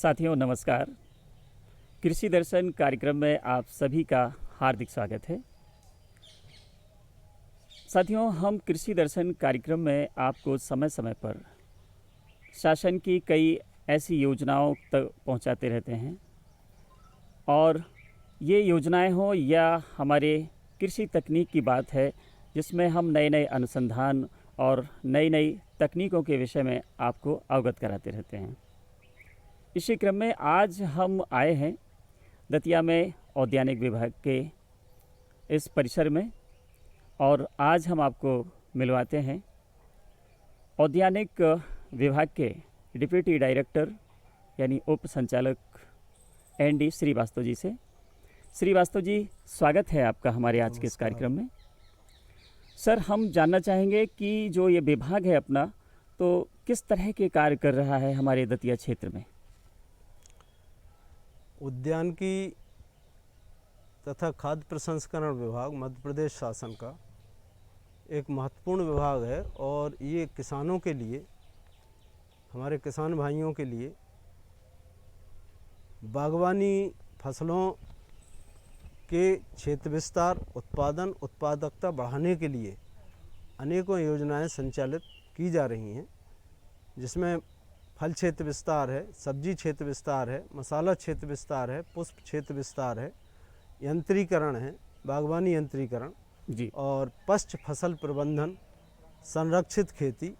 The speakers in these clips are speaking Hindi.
साथियों नमस्कार। कृषि दर्शन कार्यक्रम में आप सभी का हार्दिक स्वागत है। साथियों, हम कृषि दर्शन कार्यक्रम में आपको समय समय पर शासन की कई ऐसी योजनाओं तक पहुंचाते रहते हैं, और ये योजनाएं हो या हमारे कृषि तकनीक की बात है, जिसमें हम नए नए अनुसंधान और नई नई तकनीकों के विषय में आपको अवगत कराते रहते हैं। इसी क्रम में आज हम आए हैं दतिया में औद्यानिक विभाग के इस परिसर में, और आज हम आपको मिलवाते हैं औद्यानिक विभाग के डिप्टी डायरेक्टर यानी उप संचालक एनडी श्रीवास्तव जी से। श्रीवास्तव जी, स्वागत है आपका हमारे आज के इस कार्यक्रम में। सर, हम जानना चाहेंगे कि जो ये विभाग है अपना, तो किस तरह के कार्य कर रहा है हमारे दतिया क्षेत्र में? उद्यानिकी तथा खाद्य प्रसंस्करण विभाग मध्य प्रदेश शासन का एक महत्वपूर्ण विभाग है, और ये किसानों के लिए, हमारे किसान भाइयों के लिए बागवानी फसलों के क्षेत्र विस्तार, उत्पादन, उत्पादकता बढ़ाने के लिए अनेकों योजनाएं संचालित की जा रही हैं, जिसमें फल क्षेत्र विस्तार है, सब्जी क्षेत्र विस्तार है, मसाला क्षेत्र विस्तार है, पुष्प क्षेत्र विस्तार है, यंत्रीकरण है, बागवानी यंत्रीकरण जी, और पश्च फसल प्रबंधन, संरक्षित खेती,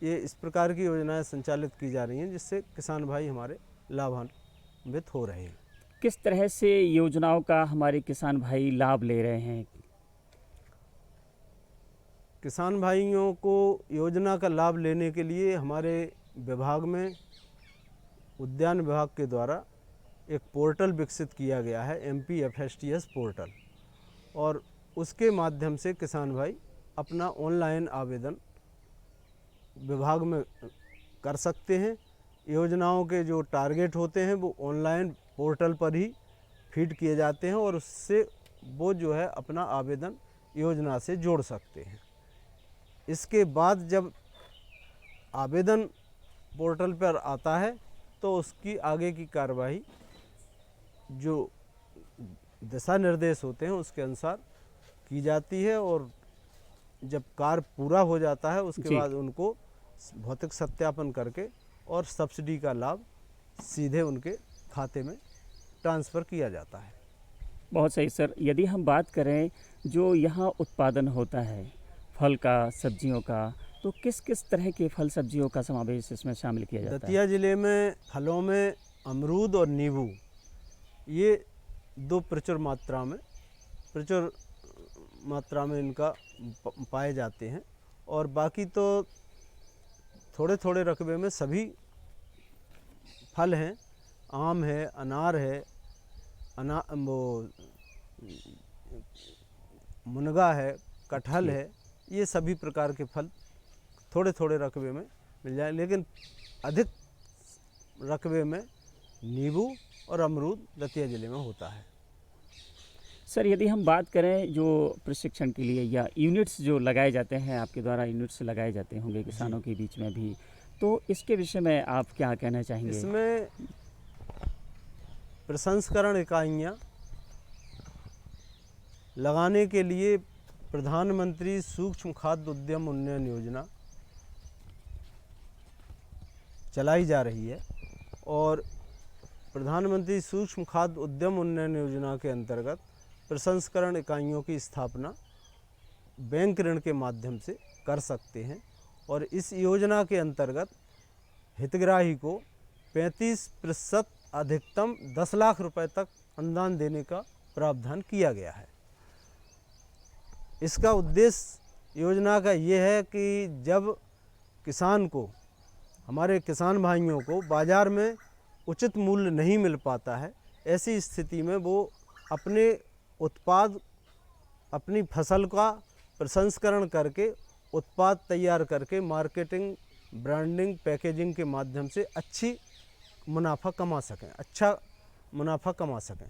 ये इस प्रकार की योजनाएं संचालित की जा रही हैं, जिससे किसान भाई हमारे लाभान्वित हो रहे हैं। किस तरह से योजनाओं का हमारे किसान भाई लाभ ले रहे हैं? किसान भाइयों को योजना का लाभ लेने के लिए हमारे विभाग में उद्यान विभाग के द्वारा एक पोर्टल विकसित किया गया है, MPFSTS पोर्टल, और उसके माध्यम से किसान भाई अपना ऑनलाइन आवेदन विभाग में कर सकते हैं। योजनाओं के जो टारगेट होते हैं वो ऑनलाइन पोर्टल पर ही फीड किए जाते हैं, और उससे वो जो है अपना आवेदन योजना से जोड़ सकते हैं। इसके बाद जब आवेदन पोर्टल पर आता है तो उसकी आगे की कार्रवाई जो दिशा निर्देश होते हैं उसके अनुसार की जाती है, और जब कार्य पूरा हो जाता है उसके बाद उनको भौतिक सत्यापन करके और सब्सिडी का लाभ सीधे उनके खाते में ट्रांसफ़र किया जाता है। बहुत सही सर। यदि हम बात करें जो यहाँ उत्पादन होता है फल का, सब्जियों का, तो किस किस तरह के फल सब्जियों का समावेश इसमें शामिल किया जाता है? दतिया ज़िले में फलों में अमरूद और नींबू, ये दो प्रचुर मात्रा में इनका पाए जाते हैं, और बाकी तो थोड़े थोड़े रकबे में सभी फल हैं। आम है, अनार है, मुनगा है, कटहल है, ये सभी प्रकार के फल थोड़े थोड़े रकबे में मिल जाए, लेकिन अधिक रकबे में नींबू और अमरूद दतिया ज़िले में होता है। सर, यदि हम बात करें जो प्रशिक्षण के लिए या यूनिट्स जो लगाए जाते हैं, आपके द्वारा यूनिट्स लगाए जाते होंगे किसानों के बीच में भी, तो इसके विषय में आप क्या कहना चाहेंगे? इसमें प्रसंस्करण इकाइयाँ लगाने के लिए प्रधानमंत्री सूक्ष्म खाद्य उद्यम उन्नयन योजना चलाई जा रही है, और प्रधानमंत्री सूक्ष्म खाद्य उद्यम उन्नयन योजना के अंतर्गत प्रसंस्करण इकाइयों की स्थापना बैंक ऋण के माध्यम से कर सकते हैं, और इस योजना के अंतर्गत हितग्राही को 35% अधिकतम 10 लाख रुपए तक अनुदान देने का प्रावधान किया गया है। इसका उद्देश्य योजना का ये है कि जब किसान को, हमारे किसान भाइयों को बाज़ार में उचित मूल्य नहीं मिल पाता है, ऐसी स्थिति में वो अपने उत्पाद, अपनी फसल का प्रसंस्करण करके उत्पाद तैयार करके मार्केटिंग, ब्रांडिंग, पैकेजिंग के माध्यम से अच्छा मुनाफा कमा सकें।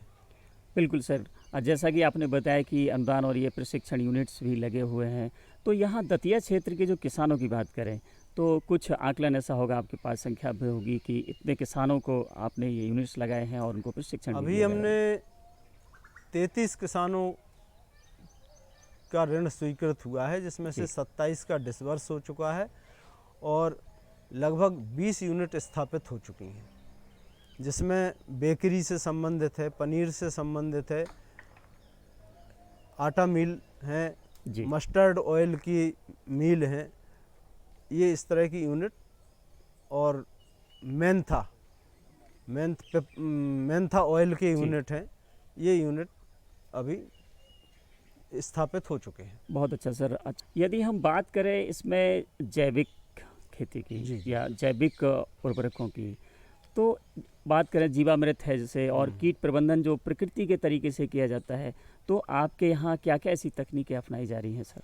बिल्कुल सर। जैसा कि आपने बताया कि अनुदान और ये प्रशिक्षण यूनिट्स भी लगे हुए हैं, तो यहाँ दतिया क्षेत्र के जो किसानों की बात करें तो कुछ आकलन ऐसा होगा आपके पास, संख्या भी होगी कि इतने किसानों को आपने ये यूनिट्स लगाए हैं और उनको प्रशिक्षण भी अभी दिया जा रहा है। हमने 33 किसानों का ऋण स्वीकृत हुआ है, जिसमें से जी। 27 का डिसबर्स हो चुका है और लगभग 20 यूनिट स्थापित हो चुकी हैं, जिसमें बेकरी से संबंधित है, पनीर से संबंधित है, आटा मिल है, जी। मस्टर्ड ऑयल की मिल है, ये इस तरह की यूनिट, और मेंथा ऑयल के जी। यूनिट हैं, ये यूनिट अभी स्थापित हो चुके हैं। बहुत अच्छा सर। अच्छा, यदि हम बात करें इसमें जैविक खेती जी, की जी। या जैविक उर्वरकों की, तो बात करें जीवामृत है जैसे, और कीट प्रबंधन जो प्रकृति के तरीके से किया जाता है, तो आपके यहाँ क्या क्या ऐसी तकनीकें अपनाई जा रही हैं सर?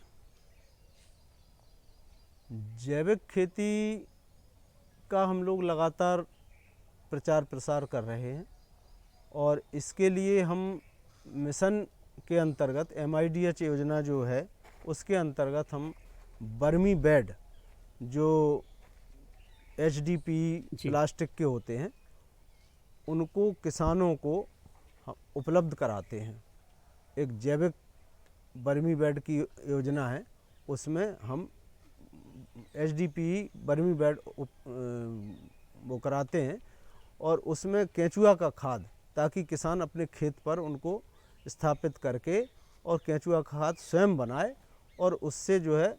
जैविक खेती का हम लोग लगातार प्रचार प्रसार कर रहे हैं और इसके लिए हम मिशन के अंतर्गत MIDH योजना जो है उसके अंतर्गत हम बर्मी बेड जो HDP जी। प्लास्टिक के होते हैं उनको किसानों को उपलब्ध कराते हैं। एक जैविक बर्मी बेड की योजना है, उसमें हम HDP बर्मी बेड वो कराते हैं और उसमें केंचुआ का खाद, ताकि किसान अपने खेत पर उनको स्थापित करके और केंचुआ खाद स्वयं बनाए और उससे जो है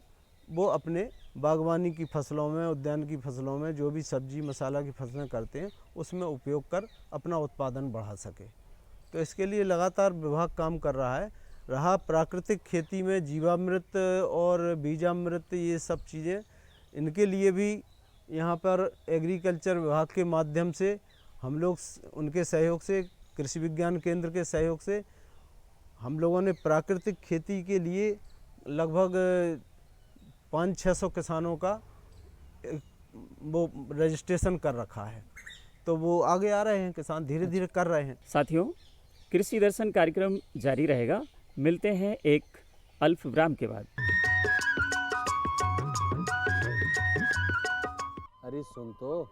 वो अपने बागवानी की फसलों में, उद्यान की फसलों में, जो भी सब्जी मसाला की फसलें करते हैं उसमें उपयोग कर अपना उत्पादन बढ़ा सके। तो इसके लिए लगातार विभाग काम कर रहा है। रहा प्राकृतिक खेती में जीवामृत और बीजामृत, ये सब चीज़ें, इनके लिए भी यहाँ पर एग्रीकल्चर विभाग के माध्यम से हम लोग उनके सहयोग से, कृषि विज्ञान केंद्र के सहयोग से हम लोगों ने प्राकृतिक खेती के लिए लगभग 500-600 किसानों का वो रजिस्ट्रेशन कर रखा है। तो वो आगे आ रहे हैं, किसान धीरे धीरे कर रहे हैं। साथियों, कृषि दर्शन कार्यक्रम जारी रहेगा। मिलते हैं एक अल्प विराम के बाद। अरे सुन तो।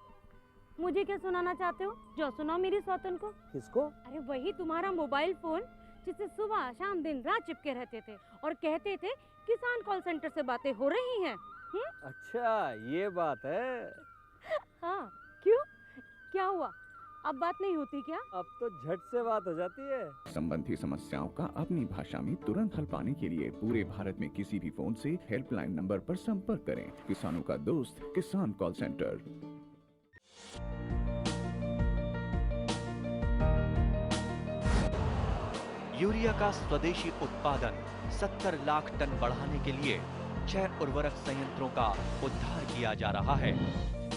मुझे क्या सुनाना चाहते हो? जो सुनाओ मेरी सौतन को। किसको? अरे वही तुम्हारा मोबाइल फोन जिससे सुबह शाम दिन रात चिपके रहते थे और कहते थे किसान कॉल सेंटर से बातें हो रही हैं। अच्छा ये बात है। हाँ, क्यों? क्या हुआ? अब बात नहीं होती क्या? अब तो झट से बात हो जाती है। संबंधी समस्याओं का अपनी भाषा में तुरंत हल पाने के लिए पूरे भारत में किसी भी फोन से हेल्पलाइन नंबर पर संपर्क करें। किसानों का दोस्त किसान कॉल सेंटर। यूरिया का स्वदेशी उत्पादन 70 लाख टन बढ़ाने के लिए 6 उर्वरक संयंत्रों का उद्धार किया जा रहा है।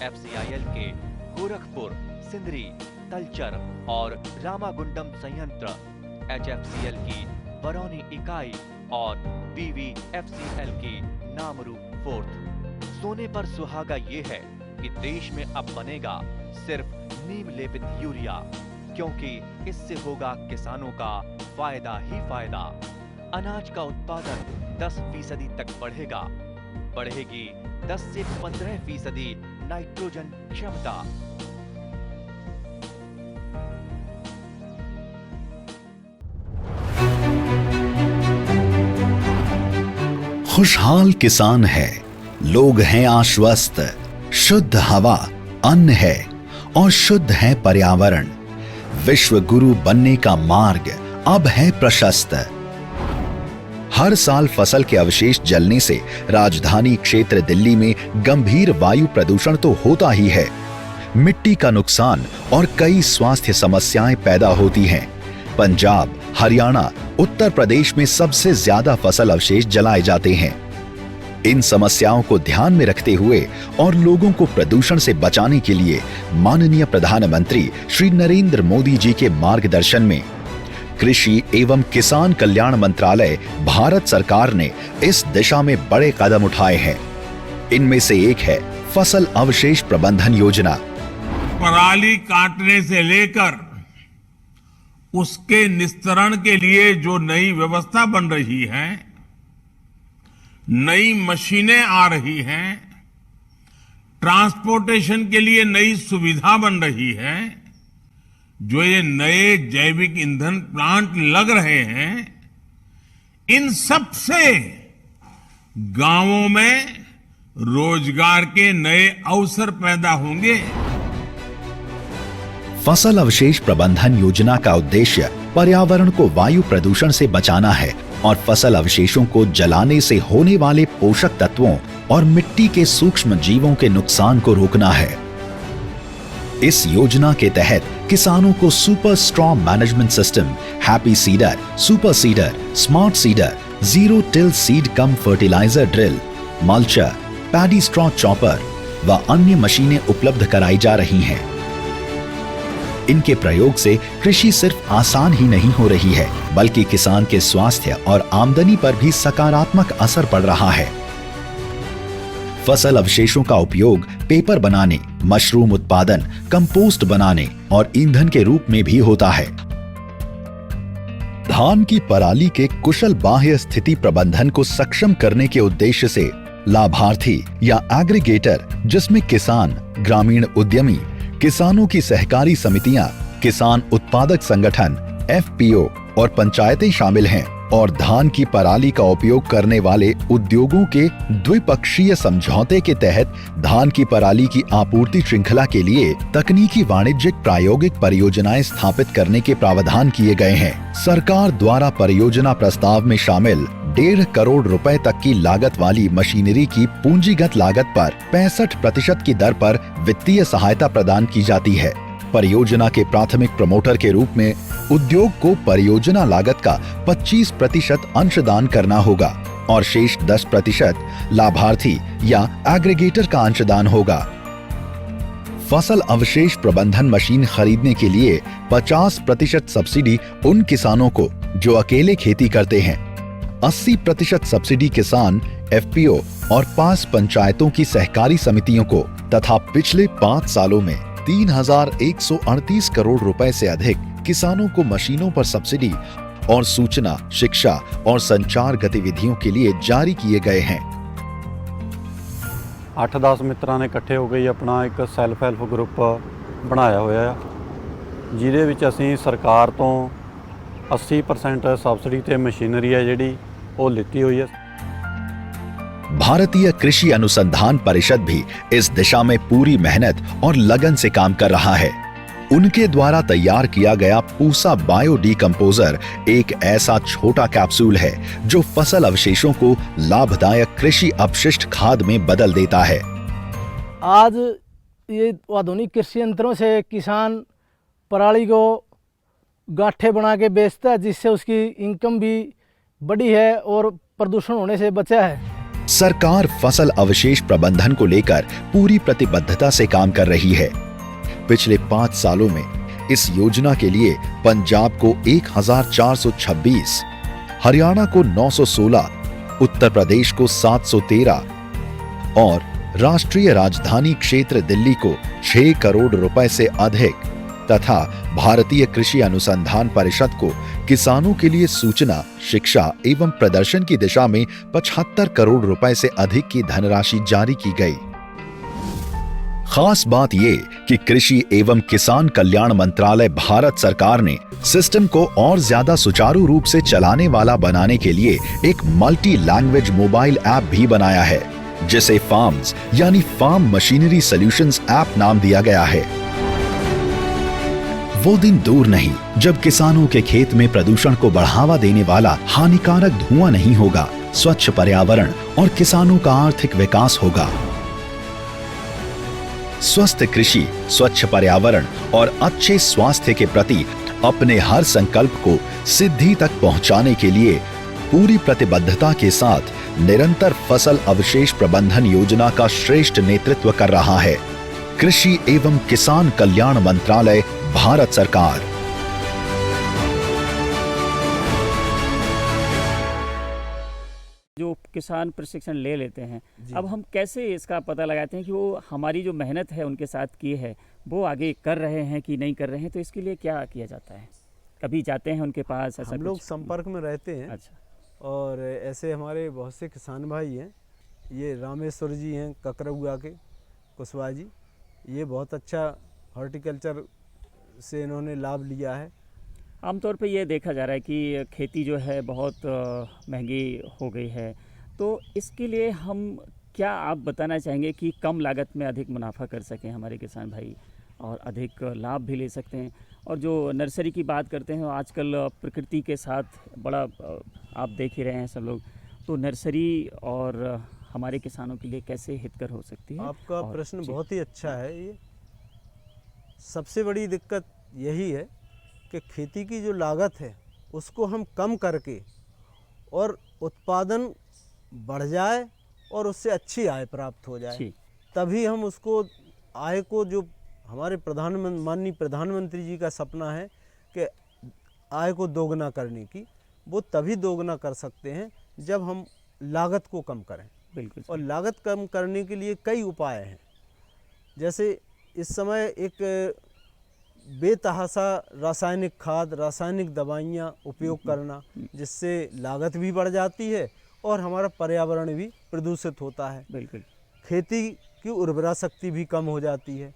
FCIL के गोरखपुर, सिंदरी, तलचर और रामागुंडम संयंत्र, HFCL की बरौनी इकाई और BVFCL की नामरू फोर्थ। सोने पर सुहागा ये है कि देश में अब बनेगा सिर्फ नीम लेपित यूरिया, क्योंकि इससे होगा किसानों का फायदा ही फायदा। अनाज का उत्पादन 10% तक बढ़ेगा। बढ़ेगी 10 से 15% नाइट्रोजन क्षमता। खुशहाल किसान है, लोग हैं आश्वस्त, शुद्ध हवा अन्न है और शुद्ध है पर्यावरण। विश्व गुरु बनने का मार्ग अब है प्रशस्त। हर साल फसल के अवशेष जलने से राजधानी क्षेत्र दिल्ली में गंभीर वायु प्रदूषण तो होता ही है, मिट्टी का नुकसान और कई स्वास्थ्य समस्याएं पैदा होती हैं। पंजाब, हरियाणा, उत्तर प्रदेश में सबसे ज्यादा फसल अवशेष जलाए जाते हैं। इन समस्याओं को ध्यान में रखते हुए और लोगों को प्रदूषण से बचाने के लिए माननीय प्रधानमंत्री श्री नरेंद्र मोदी जी के मार्गदर्शन में कृषि एवं किसान कल्याण मंत्रालय भारत सरकार ने इस दिशा में बड़े कदम उठाए हैं। इनमें से एक है फसल अवशेष प्रबंधन योजना। पराली काटने से लेकर उसके निस्तारण के लिए जो नई व्यवस्था बन रही है, नई मशीनें आ रही हैं, ट्रांसपोर्टेशन के लिए नई सुविधा बन रही है। जो ये नए जैविक ईंधन प्लांट लग रहे हैं, इन सब से गांवों में रोजगार के नए अवसर पैदा होंगे। फसल अवशेष प्रबंधन योजना का उद्देश्य पर्यावरण को वायु प्रदूषण से बचाना है और फसल अवशेषों को जलाने से होने वाले पोषक तत्वों और मिट्टी के सूक्ष्म जीवों के नुकसान को रोकना है। इस योजना के तहत किसानों को super strong management system, happy seeder, super seeder, smart seeder, zero till seed cum fertiliser drill, mulcher, paddy straw chopper व अन्य मशीनें उपलब्ध कराई जा रही हैं। इनके प्रयोग से कृषि सिर्फ आसान ही नहीं हो रही है, बल्कि किसान के स्वास्थ्य और आमदनी पर भी सकारात्मक असर पड़ रहा है। फसल अवशेषों का उपयोग पेपर बनाने, मशरूम उत्पादन, कंपोस्ट बनाने और ईंधन के रूप में भी होता है। धान की पराली के कुशल बाह्य स्थिति प्रबंधन को सक्षम करने के उद्देश्य से लाभार्थी या एग्रीगेटर, जिसमें किसान, ग्रामीण उद्यमी, किसानों की सहकारी समितियां, किसान उत्पादक संगठन, एफपीओ और पंचायतें शामिल हैं और धान की पराली का उपयोग करने वाले उद्योगों के द्विपक्षीय समझौते के तहत धान की पराली की आपूर्ति श्रृंखला के लिए तकनीकी वाणिज्यिक प्रायोगिक परियोजनाएं स्थापित करने के प्रावधान किए गए हैं। सरकार द्वारा परियोजना प्रस्ताव में शामिल 1.5 करोड़ रुपए तक की लागत वाली मशीनरी की पूंजीगत लागत पर 65% की दर पर वित्तीय सहायता प्रदान की जाती है। परियोजना के प्राथमिक प्रमोटर के रूप में उद्योग को परियोजना लागत का 25% अंशदान करना होगा और शेष 10% लाभार्थी या एग्रीगेटर का अंशदान होगा। फसल अवशेष प्रबंधन मशीन खरीदने के लिए 50% सब्सिडी उन किसानों को जो अकेले खेती करते हैं, 80% सब्सिडी किसान, एफपीओ और 5 पंचायतों की सहकारी समितियों को तथा पिछले 5 सालों में 3,138 करोड़ रुपए से अधिक किसानों को मशीनों पर सब्सिडी और सूचना, शिक्षा और संचार गतिविधियों के लिए जारी किए गए हैं। 8-10 ਮਿੱਤਰਾਂ ਨੇ ਇਕੱਠੇ ਹੋ ਕੇ ਆਪਣਾ ਇੱਕ ਸੈਲਫ ਹੈਲਪ ਗਰੁੱਪ ਬਣਾਇਆ ਹੋਇਆ ਆ, ਜਿਹਦੇ ਵਿੱਚ ਅਸੀਂ ਸਰਕਾਰ ਤੋਂ 80% ਸਬਸਿਡੀ ਤੇ ਮਸ਼ੀਨਰੀ ਹੈ ਜਿਹੜੀ ਉਹ ਲਿੱਤੀ ਹੋਈ ਹੈ। भारतीय कृषि अनुसंधान परिषद भी इस दिशा में पूरी मेहनत और लगन से काम कर रहा है। उनके द्वारा तैयार किया गया पूसा बायो डीकंपोजर एक ऐसा छोटा कैप्सूल है जो फसल अवशेषों को लाभदायक कृषि अपशिष्ट खाद में बदल देता है। आज ये आधुनिक कृषि यंत्रों से किसान पराली को गांठे बना के बेचता है, जिससे उसकी इनकम भी बढ़ी है और प्रदूषण होने से बचा है। सरकार फसल अवशेष प्रबंधन को लेकर पूरी प्रतिबद्धता से काम कर रही है। पिछले 5 सालों में इस योजना के लिए पंजाब को 1426, हरियाणा को 916, उत्तर प्रदेश को 713 और राष्ट्रीय राजधानी क्षेत्र दिल्ली को 6 करोड़ रुपए से अधिक तथा भारतीय कृषि अनुसंधान परिषद को किसानों के लिए सूचना, शिक्षा एवं प्रदर्शन की दिशा में 75 करोड़ रुपए से अधिक की धनराशि जारी की गई। खास बात ये कि कृषि एवं किसान कल्याण मंत्रालय भारत सरकार ने सिस्टम को और ज्यादा सुचारू रूप से चलाने वाला बनाने के लिए एक मल्टी लैंग्वेज मोबाइल ऐप भी बनाया है, जिसे फार्म्स यानी फार्म मशीनरी सॉल्यूशंस ऐप नाम दिया गया है। वो दिन दूर नहीं जब किसानों के खेत में प्रदूषण को बढ़ावा देने वाला हानिकारक धुआं नहीं होगा, स्वच्छ पर्यावरण और किसानों का आर्थिक विकास होगा। स्वस्थ कृषि, स्वच्छ पर्यावरण और अच्छे स्वास्थ्य के प्रति अपने हर संकल्प को सिद्धि तक पहुंचाने के लिए पूरी प्रतिबद्धता के साथ निरंतर फसल अवशेष प्रबंधन योजना का श्रेष्ठ नेतृत्व कर रहा है कृषि एवं किसान कल्याण मंत्रालय, भारत सरकार। जो किसान प्रशिक्षण ले लेते हैं, अब हम कैसे इसका पता लगाते हैं कि वो हमारी जो मेहनत है उनके साथ की है वो आगे कर रहे हैं कि नहीं कर रहे हैं? तो इसके लिए क्या किया जाता है? कभी जाते हैं उनके पास? ऐसा हम लोग संपर्क में रहते हैं। अच्छा। और ऐसे हमारे बहुत से किसान भाई हैं, ये रामेश्वर जी हैं ककरौआ के, कुशवाहा जी, ये बहुत अच्छा हॉर्टिकल्चर से इन्होंने लाभ लिया है। आमतौर पे ये देखा जा रहा है कि खेती जो है बहुत महंगी हो गई है, तो इसके लिए हम क्या आप बताना चाहेंगे कि कम लागत में अधिक मुनाफा कर सकें हमारे किसान भाई और अधिक लाभ भी ले सकते हैं? और जो नर्सरी की बात करते हैं, आजकल प्रकृति के साथ बड़ा आप देख ही रहे हैं सब लोग, तो नर्सरी और हमारे किसानों के लिए कैसे हितकर हो सकती है? आपका और प्रश्न जी। बहुत ही अच्छा है। ये सबसे बड़ी दिक्कत यही है कि खेती की जो लागत है उसको हम कम करके और उत्पादन बढ़ जाए और उससे अच्छी आय प्राप्त हो जाए, जी। तभी हम उसको आय को, जो हमारे माननीय प्रधानमंत्री जी का सपना है कि आय को दोगुना करने की, वो तभी दोगुना कर सकते हैं जब हम लागत को कम करें। बिल्कुल। और लागत कम करने के लिए कई उपाय हैं। जैसे इस समय एक बेतहाशा रासायनिक खाद, रासायनिक दवाइयाँ उपयोग करना, जिससे लागत भी बढ़ जाती है और हमारा पर्यावरण भी प्रदूषित होता है। बिल्कुल। खेती की उर्वरा शक्ति भी कम हो जाती है।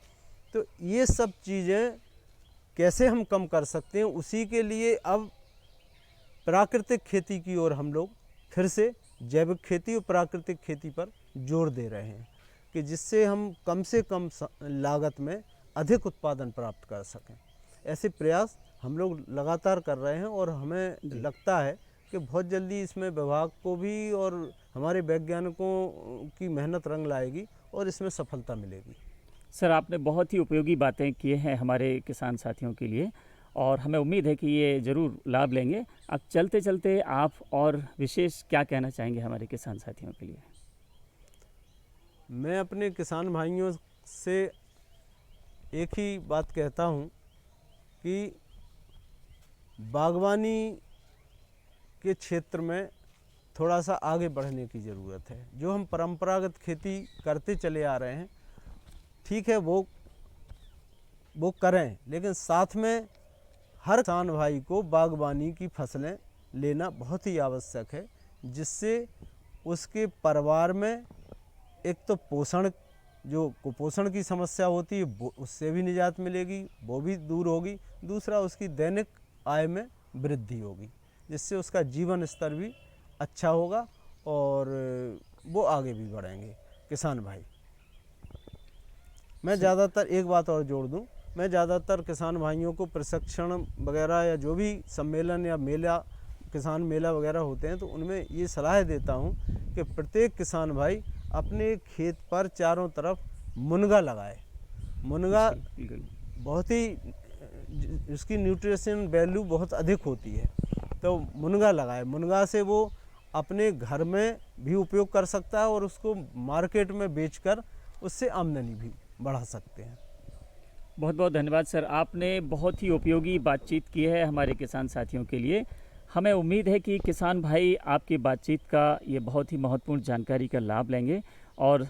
तो ये सब चीज़ें कैसे हम कम कर सकते हैं, उसी के लिए अब प्राकृतिक खेती की ओर हम लोग फिर से जैविक खेती और प्राकृतिक खेती पर जोर दे रहे हैं कि जिससे हम कम से कम लागत में अधिक उत्पादन प्राप्त कर सकें। ऐसे प्रयास हम लोग लगातार कर रहे हैं और हमें लगता है कि बहुत जल्दी इसमें विभाग को भी और हमारे वैज्ञानिकों की मेहनत रंग लाएगी और इसमें सफलता मिलेगी। सर, आपने बहुत ही उपयोगी बातें की हैं हमारे किसान साथियों के लिए और हमें उम्मीद है कि ये ज़रूर लाभ लेंगे। अब चलते चलते आप और विशेष क्या कहना चाहेंगे हमारे किसान साथियों के लिए? मैं अपने किसान भाइयों से एक ही बात कहता हूँ कि बागवानी के क्षेत्र में थोड़ा सा आगे बढ़ने की ज़रूरत है। जो हम परंपरागत खेती करते चले आ रहे हैं, ठीक है, वो करें, लेकिन साथ में हर किसान भाई को बागवानी की फसलें लेना बहुत ही आवश्यक है, जिससे उसके परिवार में एक तो पोषण, जो कुपोषण की समस्या होती है उससे भी निजात मिलेगी, वो भी दूर होगी। दूसरा, उसकी दैनिक आय में वृद्धि होगी, जिससे उसका जीवन स्तर भी अच्छा होगा और वो आगे भी बढ़ेंगे किसान भाई। मैं ज़्यादातर एक बात और जोड़ दूं, मैं ज़्यादातर किसान भाइयों को प्रशिक्षण वगैरह या जो भी सम्मेलन या मेला, किसान मेला वगैरह होते हैं, तो उनमें ये सलाह देता हूं कि प्रत्येक किसान भाई अपने खेत पर चारों तरफ मुनगा लगाए। मुनगा बहुत ही, उसकी न्यूट्रिशन वैल्यू बहुत अधिक होती है, तो मुनगा लगाए। मुनगा से वो अपने घर में भी उपयोग कर सकता है और उसको मार्केट में बेचकर उससे आमदनी भी बढ़ा सकते हैं। बहुत बहुत धन्यवाद सर, आपने बहुत ही उपयोगी बातचीत की है हमारे किसान साथियों के लिए। हमें उम्मीद है कि किसान भाई आपकी बातचीत का ये बहुत ही महत्वपूर्ण जानकारी का लाभ लेंगे और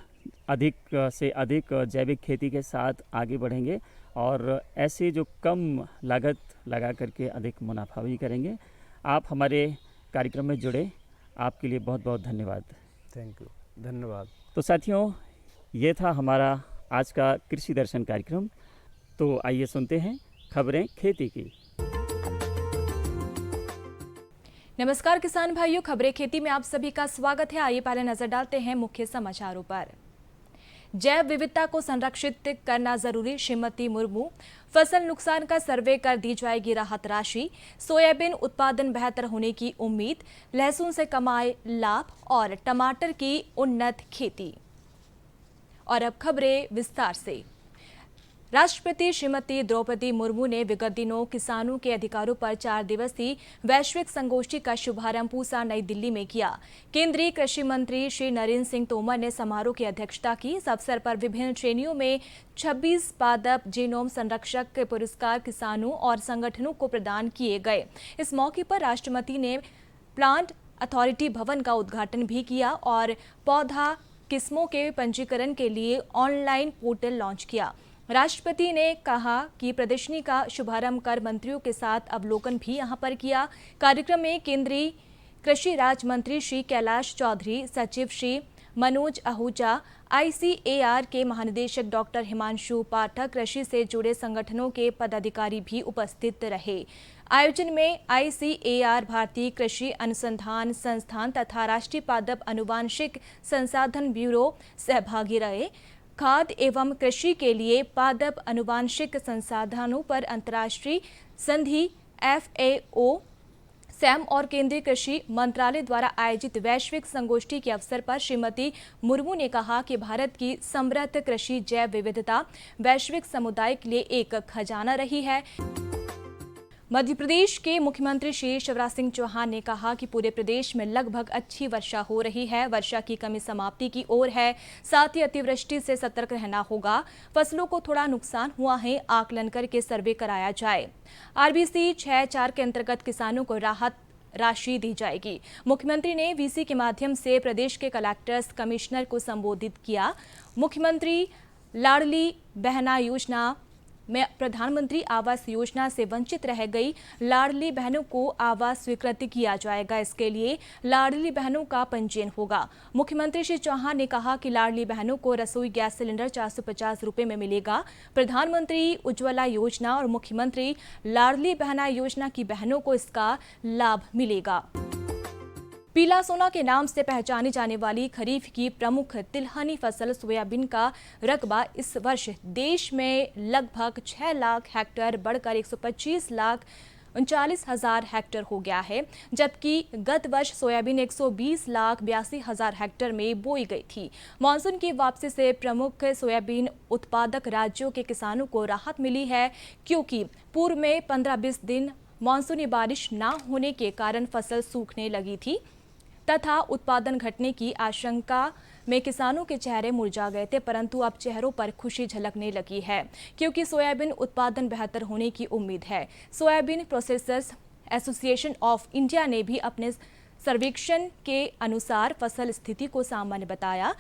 अधिक से अधिक जैविक खेती के साथ आगे बढ़ेंगे और ऐसे जो कम लागत लगा करके अधिक मुनाफा भी करेंगे। आप हमारे कार्यक्रम में जुड़े, आपके लिए बहुत बहुत धन्यवाद। थैंक यू, धन्यवाद। तो साथियों, ये था हमारा आज का कृषि दर्शन कार्यक्रम। तो आइए सुनते हैं खबरें खेती की। नमस्कार किसान भाइयों, खबरें खेती में आप सभी का स्वागत है। आइए पहले नजर डालते हैं मुख्य समाचारों पर। जैव विविधता को संरक्षित करना जरूरी, श्रीमती मुर्मू। फसल नुकसान का सर्वे कर दी जाएगी राहत राशि। सोयाबीन उत्पादन बेहतर होने की उम्मीद, लहसुन से कमाए लाभ और टमाटर की उन्नत खेती। और अब खबरें विस्तार से। राष्ट्रपति श्रीमती द्रौपदी मुर्मू ने विगत दिनों किसानों के अधिकारों पर 4 दिवसीय वैश्विक संगोष्ठी का शुभारंभ पूसा नई दिल्ली में किया। केंद्रीय कृषि मंत्री श्री नरेंद्र सिंह तोमर ने समारोह की अध्यक्षता की। इस अवसर पर विभिन्न श्रेणियों में 26 पादप जीनोम संरक्षक के पुरस्कार किसानों और संगठनों को प्रदान किए गए। इस मौके पर राष्ट्रपति ने प्लांट अथॉरिटी भवन का उद्घाटन भी किया और पौधा किस्मों के पंजीकरण के लिए ऑनलाइन पोर्टल लॉन्च किया। राष्ट्रपति ने कहा कि प्रदर्शनी का शुभारंभ कर मंत्रियों के साथ अवलोकन भी यहां पर किया। कार्यक्रम में केंद्रीय कृषि राज्य मंत्री श्री कैलाश चौधरी, सचिव श्री मनोज आहूजा, ICAR के महानिदेशक डॉक्टर हिमांशु पाठक, कृषि से जुड़े संगठनों के पदाधिकारी भी उपस्थित रहे। आयोजन में ICAR, भारतीय कृषि अनुसंधान संस्थान तथा राष्ट्रीय पादप अनुवांशिक संसाधन ब्यूरो सहभागी रहे। खाद्य एवं कृषि के लिए पादप अनुवांशिक संसाधनों पर अंतर्राष्ट्रीय संधि FAO, सैम और केंद्रीय कृषि मंत्रालय द्वारा आयोजित वैश्विक संगोष्ठी के अवसर पर श्रीमती मुर्मू ने कहा कि भारत की समृद्ध कृषि जैव विविधता वैश्विक समुदाय के लिए एक खजाना रही है। मध्य प्रदेश के मुख्यमंत्री श्री शिवराज सिंह चौहान ने कहा कि पूरे प्रदेश में लगभग अच्छी वर्षा हो रही है। वर्षा की कमी समाप्ति की ओर है, साथ ही अतिवृष्टि से सतर्क रहना होगा। फसलों को थोड़ा नुकसान हुआ है, आकलन करके सर्वे कराया जाए। RBC 6-4 के अंतर्गत किसानों को राहत राशि दी जाएगी। मुख्यमंत्री ने VC के माध्यम से प्रदेश के कलेक्टर्स, कमिश्नर को संबोधित किया। मुख्यमंत्री लाडली बहना योजना में प्रधानमंत्री आवास योजना से वंचित रह गई लाडली बहनों को आवास स्वीकृत किया जाएगा। इसके लिए लाडली बहनों का पंजीयन होगा। मुख्यमंत्री श्री चौहान ने कहा कि लाडली बहनों को रसोई गैस सिलेंडर 450 रुपये में मिलेगा। प्रधानमंत्री उज्ज्वला योजना और मुख्यमंत्री लाडली बहना योजना की बहनों को इसका लाभ मिलेगा। पीला सोना के नाम से पहचानी जाने वाली खरीफ की प्रमुख तिलहनी फसल सोयाबीन का रकबा इस वर्ष देश में लगभग 6 लाख हेक्टेयर बढ़कर 125,39,000 हेक्टेयर हो गया है, जबकि गत वर्ष सोयाबीन 120,82,000 हेक्टेयर में बोई गई थी। मानसून की वापसी से प्रमुख सोयाबीन उत्पादक राज्यों के किसानों को राहत मिली है, क्योंकि पूर्व में 15-20 दिन मानसूनी बारिश न होने के कारण फसल सूखने लगी थी तथा उत्पादन घटने की आशंका में किसानों के चेहरे मुरझा गए थे, परंतु अब चेहरों पर खुशी झलकने लगी है, क्योंकि सोयाबीन उत्पादन बेहतर होने की उम्मीद है। Soybean processors association of India ने भी अपने सर्वेक्षण के अनुसार फसल स्थिति को सामान्य बताया।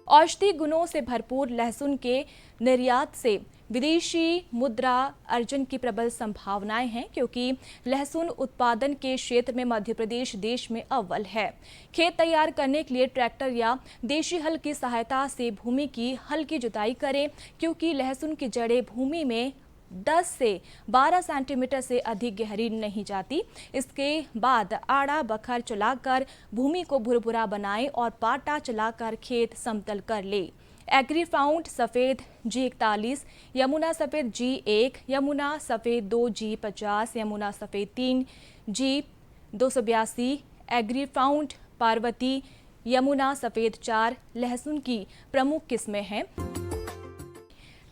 औषधि गुणों से भरपूर लहसुन के निर्यात से विदेशी मुद्रा अर्जन की प्रबल संभावनाएं हैं, क्योंकि लहसुन उत्पादन के क्षेत्र में मध्य प्रदेश देश में अव्वल है। खेत तैयार करने के लिए ट्रैक्टर या देशी हल की सहायता से भूमि की हल्की जुताई करें, क्योंकि लहसुन की जड़ें भूमि में 10 से 12 सेंटीमीटर से अधिक गहरी नहीं जाती। इसके बाद आड़ा बखर चलाकर भूमि को भुरभुरा बनाएं और पाटा चलाकर खेत समतल कर ले। एग्रीफाउंड सफ़ेद G41, यमुना सफ़ेद G1, यमुना सफ़ेद 2 G50, यमुना सफ़ेद 3 G282, एग्रीफाउंड पार्वती, यमुना सफ़ेद 4 लहसुन की प्रमुख किस्में हैं।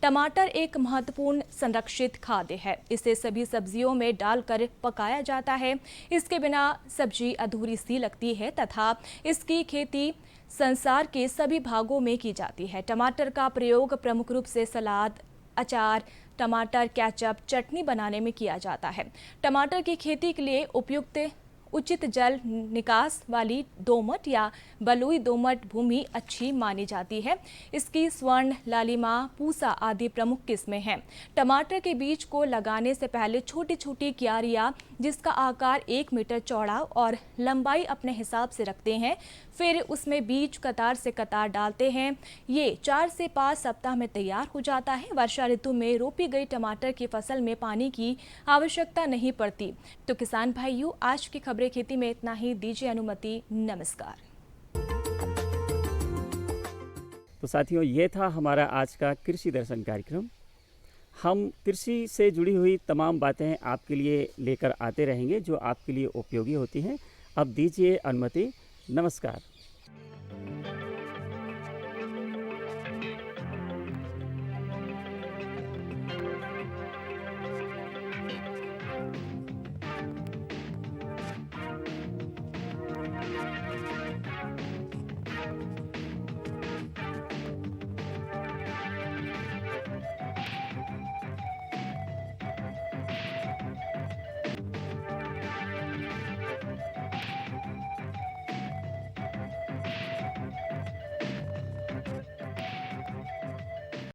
टमाटर एक महत्वपूर्ण संरक्षित खाद्य है। इसे सभी सब्जियों में डालकर पकाया जाता है। इसके बिना सब्जी अधूरी सी लगती है तथा इसकी खेती संसार के सभी भागों में की जाती है। टमाटर का प्रयोग प्रमुख रूप से सलाद, अचार, टमाटर केचप, चटनी बनाने में किया जाता है। टमाटर की खेती के लिए उपयुक्त उचित जल निकास वाली दोमट या बलुई दोमट भूमि अच्छी मानी जाती है। इसकी स्वर्ण, लालिमा, पूसा आदि प्रमुख किस्में हैं। टमाटर के बीज को लगाने से पहले छोटी छोटी क्यारियां जिसका आकार 1 मीटर चौड़ा और लंबाई अपने हिसाब से रखते हैं। फिर उसमें बीज कतार से कतार डालते हैं। ये 4 से 5 सप्ताह में तैयार हो जाता है। वर्षा ऋतु में रोपी गई टमाटर की फसल में पानी की आवश्यकता नहीं पड़ती। तो किसान भाइयों, आज की खबरें खेती में इतना ही। दीजिए अनुमति। नमस्कार। तो साथियों, ये था हमारा आज का कृषि दर्शन कार्यक्रम। हम कृषि से जुड़ी हुई तमाम बातें आपके लिए लेकर आते रहेंगे जो आपके लिए उपयोगी होती हैं। अब दीजिए अनुमति। नमस्कार।